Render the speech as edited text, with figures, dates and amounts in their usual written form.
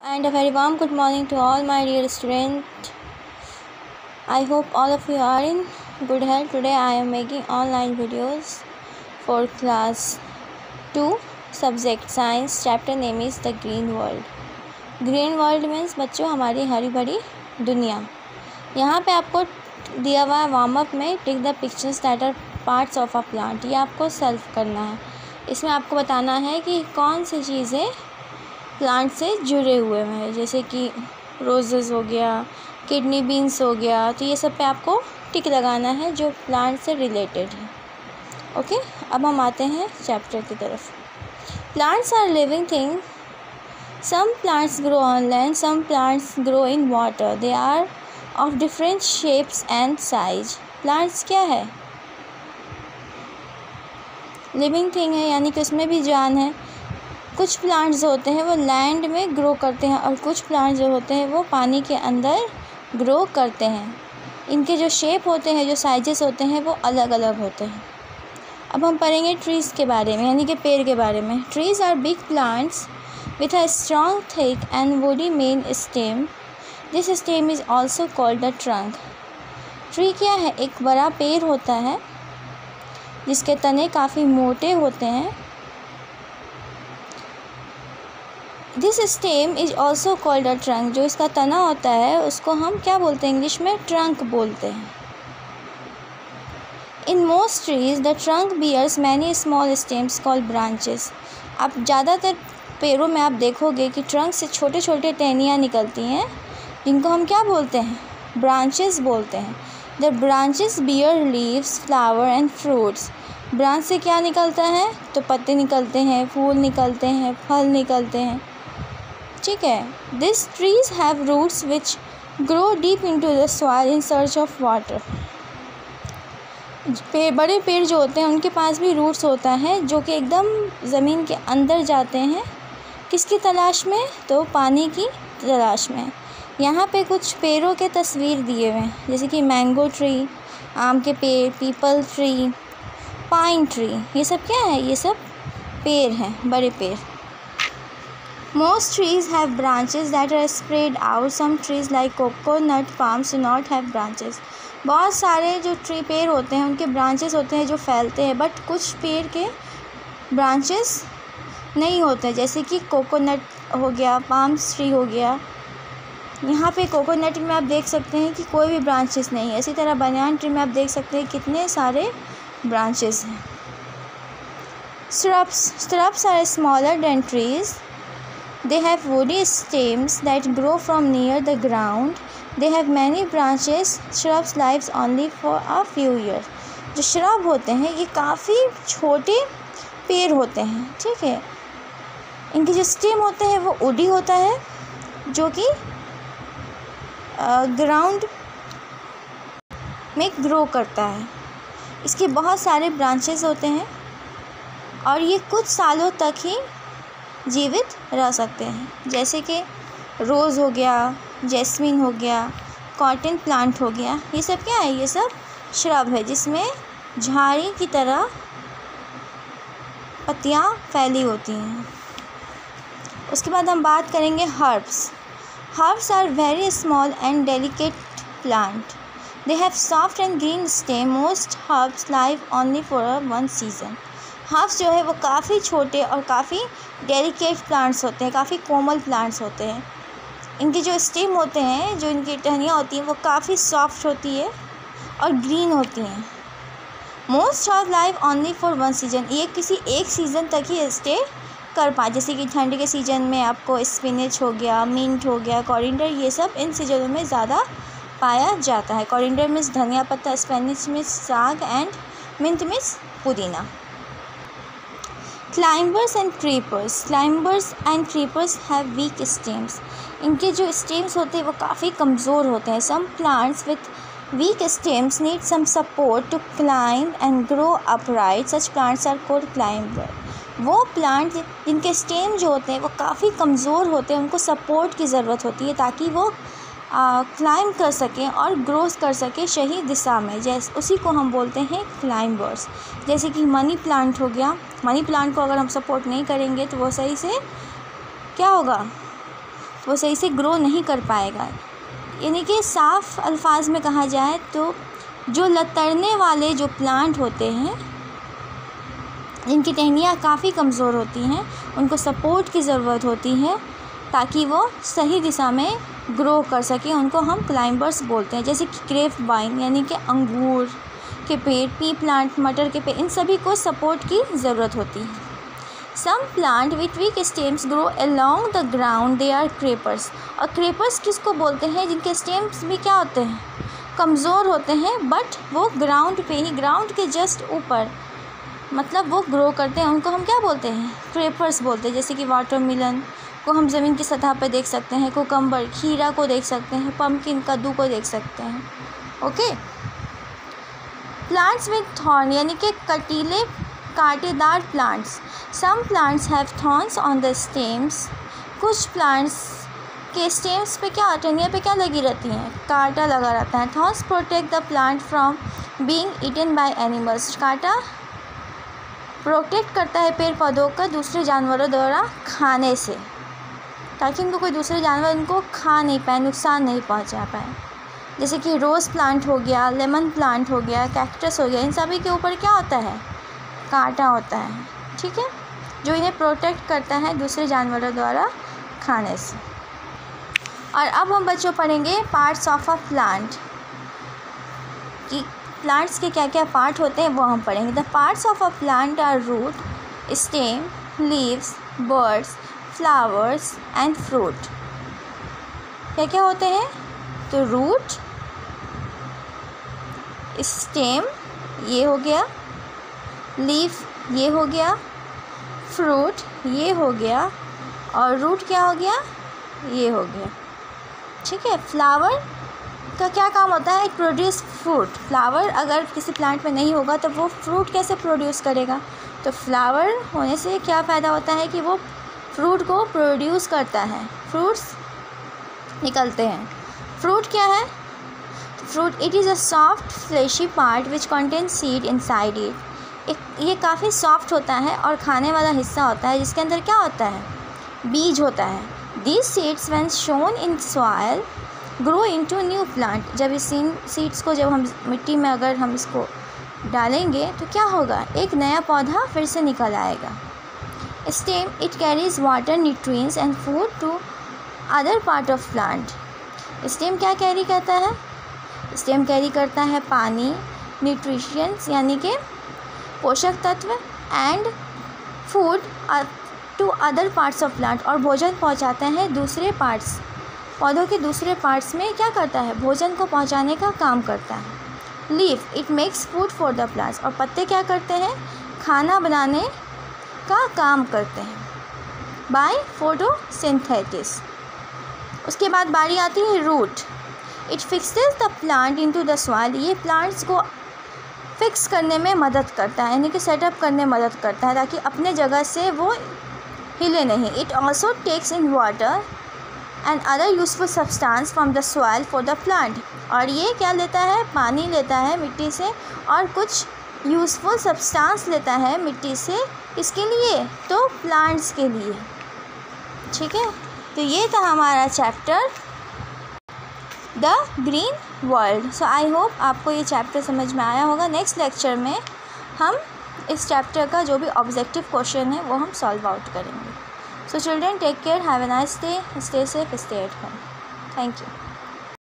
And a very warm good morning to all my dear students. I hope all of you are in good health. Today I am making online videos for class 2 subject science. Chapter name is the green world. Green world means बच्चों हमारी हरी भरी दुनिया। यहाँ पे आपको दिया हुआ है वार्म अप में take the pictures that are parts of a plant. ये आपको सेल्फ करना है। इसमें आपको बताना है कि कौन सी चीज़ें प्लांट से जुड़े हुए हैं, जैसे कि रोजेज़ हो गया, किडनी बीन्स हो गया, तो ये सब पे आपको टिक लगाना है जो प्लांट से रिलेटेड है। ओके, अब हम आते हैं चैप्टर की तरफ। Plants are living thing. Some plants grow on land, some plants grow in water. They are of different shapes and size. Plants क्या है? लिविंग थिंग है, यानी कि उसमें भी जान है। कुछ प्लांट्स जो होते हैं वो लैंड में ग्रो करते हैं और कुछ प्लांट्स जो होते हैं वो पानी के अंदर ग्रो करते हैं। इनके जो शेप होते हैं, जो साइजेस होते हैं, वो अलग अलग होते हैं। अब हम पढ़ेंगे ट्रीज़ के बारे में, यानी कि पेड़ के बारे में। Trees are big plants with a strong thick and woody main stem. This stem is also called the trunk. Tree क्या है? एक बड़ा पेड़ होता है जिसके तने काफ़ी मोटे होते हैं। This stem is also called a trunk. जो इसका तना होता है उसको हम क्या बोलते हैं? इंग्लिश में ट्रंक बोलते हैं। In most trees the trunk bears many small stems called branches. आप ज़्यादातर पेड़ों में आप देखोगे कि ट्रंक से छोटे छोटे टहनियाँ निकलती हैं, जिनको हम क्या बोलते हैं? ब्रांचेस बोलते हैं। The branches bear leaves, flower and fruits. Branch से क्या निकलता है? तो पत्ते निकलते हैं, फूल निकलते हैं, फल निकलते हैं। ठीक है। This trees have roots which grow deep into the soil in search of water. बड़े पेड़ जो होते हैं उनके पास भी रूट्स होता है जो कि एकदम ज़मीन के अंदर जाते हैं। किसकी तलाश में? तो पानी की तलाश में। यहाँ पे कुछ पेड़ों के तस्वीर दिए हुए हैं, जैसे कि मैंगो ट्री, आम के पेड़, पीपल ट्री, पाइन ट्री। ये सब क्या है? ये सब पेड़ हैं, बड़े पेड़। Most trees have branches that are spread out. Some trees like coconut palms do not have branches. बहुत सारे जो पेड़ होते हैं उनके ब्रांचेस होते हैं जो फैलते हैं, बट कुछ पेड़ के ब्रांचेस नहीं होते, जैसे कि कोकोनट हो गया, पाम्स ट्री हो गया। यहाँ पे कोकोनट में आप देख सकते हैं कि कोई भी ब्रांचेस नहीं है। इसी तरह बनियान ट्री में आप देख सकते हैं कितने सारे ब्रांचेस हैं। Shrubs are smaller than trees. They have woody stems that grow from near the ground. They have many branches. Shrubs lives only for a few years. जो श्रब होते हैं ये काफ़ी छोटे पेड़ होते हैं, ठीक है। इनके जो स्टेम होते हैं वो वुडी होता है, जो कि ग्राउंड में ग्रो करता है। इसके बहुत सारे ब्रांचेस होते हैं और ये कुछ सालों तक ही जीवित रह सकते हैं, जैसे कि रोज़ हो गया, जैस्मिन हो गया, कॉटन प्लांट हो गया। ये सब क्या है? ये सब श्रब है जिसमें झाड़ी की तरह पत्तियाँ फैली होती हैं। उसके बाद हम बात करेंगे herbs. Herbs are very small and delicate plant. They have soft and green stem. Most herbs live only for one season. Herbs जो है वो काफ़ी छोटे और काफ़ी डेलिकेट प्लांट्स होते हैं, काफ़ी कोमल प्लांट्स होते हैं। इनके जो स्टेम होते हैं, जो इनकी टहनियाँ होती हैं, वो काफ़ी सॉफ्ट होती है और ग्रीन होती हैं। Most herb live only for one season. ये किसी एक सीज़न तक ही स्टे कर पाए, जैसे कि ठंड के सीज़न में आपको स्पिनच हो गया, मिंट हो गया, कोरिएंडर, ये सब इन सीजनों में ज़्यादा पाया जाता है। कोरिएंडर मीन्स धनिया पत्ता, स्पिनच मीन्स साग एंड मिंट मीन्स पुदीना। Climbers and creepers. Climbers and creepers have week stems. इनके जो स्टेम्स होते हैं वो काफ़ी कमज़ोर होते हैं। Some plants with weak stems need some support to climb and grow upright. Such plants are called climber. वो प्लांट जिनके स्टेम जो होते हैं वो काफ़ी कमज़ोर होते हैं, उनको सपोर्ट की ज़रूरत होती है ताकि वो क्लाइंब कर सकें और ग्रोथ कर सकें सही दिशा में। जैसे उसी को हम बोलते हैं क्लाइंबर्स। जैसे कि मनी प्लांट हो गया। मनी प्लांट को अगर हम सपोर्ट नहीं करेंगे तो वो सही से क्या होगा? वो सही से ग्रो नहीं कर पाएगा। यानी कि साफ अल्फाज में कहा जाए तो जो लतड़ने वाले जो प्लांट होते हैं, इनकी टहनियाँ काफ़ी कमज़ोर होती हैं, उनको सपोर्ट की ज़रूरत होती है ताकि वो सही दिशा में ग्रो कर सकें। उनको हम क्लाइंबर्स बोलते हैं। जैसे कि ग्रेप वाइन यानी कि अंगूर के पेड़, पी प्लांट, मटर के पेड़, इन सभी को सपोर्ट की ज़रूरत होती है। Some plant with weak stems grow along the ground, they are creepers. और क्रेपर्स किसको बोलते हैं? जिनके स्टेम्स भी क्या होते हैं? कमज़ोर होते हैं, बट वो ग्राउंड पे ही, ग्राउंड के जस्ट ऊपर मतलब वो ग्रो करते हैं। उनको हम क्या बोलते हैं? क्रेपर्स बोलते हैं। जैसे कि वाटरमेलन को हम ज़मीन की सतह पर देख सकते हैं, कुकम्बर, खीरा को देख सकते हैं, पम्पकिन, कद्दू को देख सकते हैं। ओके। प्लांट्स विथ थॉर्न यानी कि कटीले कांटेदार plants. Some plants have thorns on the stems. कुछ प्लांट्स के स्टेम्स पे क्या, टहनियों पे क्या लगी रहती हैं? कांटा लगा रहता है। Thorns protect the plant from being eaten by animals. कांटा प्रोटेक्ट करता है पेड़ पौधों का दूसरे जानवरों द्वारा खाने से, ताकि इनको कोई दूसरे जानवर इनको खा नहीं पाए, नुकसान नहीं पहुंचा पाए। जैसे कि रोज़ प्लांट हो गया, लेमन प्लांट हो गया, कैक्टस हो गया, इन सभी के ऊपर क्या होता है? कांटा होता है। ठीक है, जो इन्हें प्रोटेक्ट करता है दूसरे जानवरों द्वारा खाने से। और अब हम बच्चों पढ़ेंगे पार्ट्स ऑफ अ प्लांट, कि प्लांट्स के क्या क्या पार्ट होते हैं वो हम पढ़ेंगे। The parts of a plant are root, stem, leaves, birds, flowers and fruit. क्या क्या होते हैं? तो रूट, स्टेम ये हो गया, लीफ ये हो गया, फ्रूट ये हो गया, और रूट क्या हो गया? ये हो गया। ठीक है। फ्लावर का क्या काम होता है? It produce fruit. फ्लावर अगर किसी प्लांट में नहीं होगा तो वो फ्रूट कैसे प्रोड्यूस करेगा? तो फ्लावर होने से क्या फ़ायदा होता है कि वो फ्रूट को प्रोड्यूस करता है, फ्रूट्स निकलते हैं। फ्रूट क्या है? Fruit it is a soft fleshy part which contains seed inside it. ये काफ़ी सॉफ्ट होता है और खाने वाला हिस्सा होता है, जिसके अंदर क्या होता है? बीज होता है। These seeds when shown in soil grow into new plant. जब इस सीड्स को जब हम मिट्टी में अगर हम इसको डालेंगे तो क्या होगा? एक नया पौधा फिर से निकल आएगा। Stem it carries water, nutrients and food to other part of plant. Stem क्या कैरी करता है? स्टेम कैरी करता है पानी, न्यूट्रिशंस यानी कि पोषक तत्व, and food to other parts of plant, और भोजन पहुंचाता है दूसरे पार्ट्स, पौधों के दूसरे पार्ट्स में क्या करता है? भोजन को पहुंचाने का काम करता है। Leaf it makes food for the plants, और पत्ते क्या करते हैं? खाना बनाने का काम करते हैं बाय फोटोसिंथेसिस। उसके बाद बारी आती है root. It fixes the plant into the soil. ये प्लांट्स को फिक्स करने में मदद करता है, यानी कि सेटअप करने में मदद करता है ताकि अपने जगह से वो हिले नहीं। It also takes in water and other useful substance from the soil for the plant. और ये क्या लेता है? पानी लेता है मिट्टी से, और कुछ यूजफुल सब्सटेंस लेता है मिट्टी से। इसके लिए तो प्लांट्स के लिए। ठीक है, तो ये था हमारा chapter the green world. So I hope आपको ये चैप्टर समझ में आया होगा। नेक्स्ट लेक्चर में हम इस चैप्टर का जो भी ऑब्जेक्टिव क्वेश्चन है वो हम सॉल्व आउट करेंगे। So children, take care, have a nice day, stay safe, stay at home. Thank you.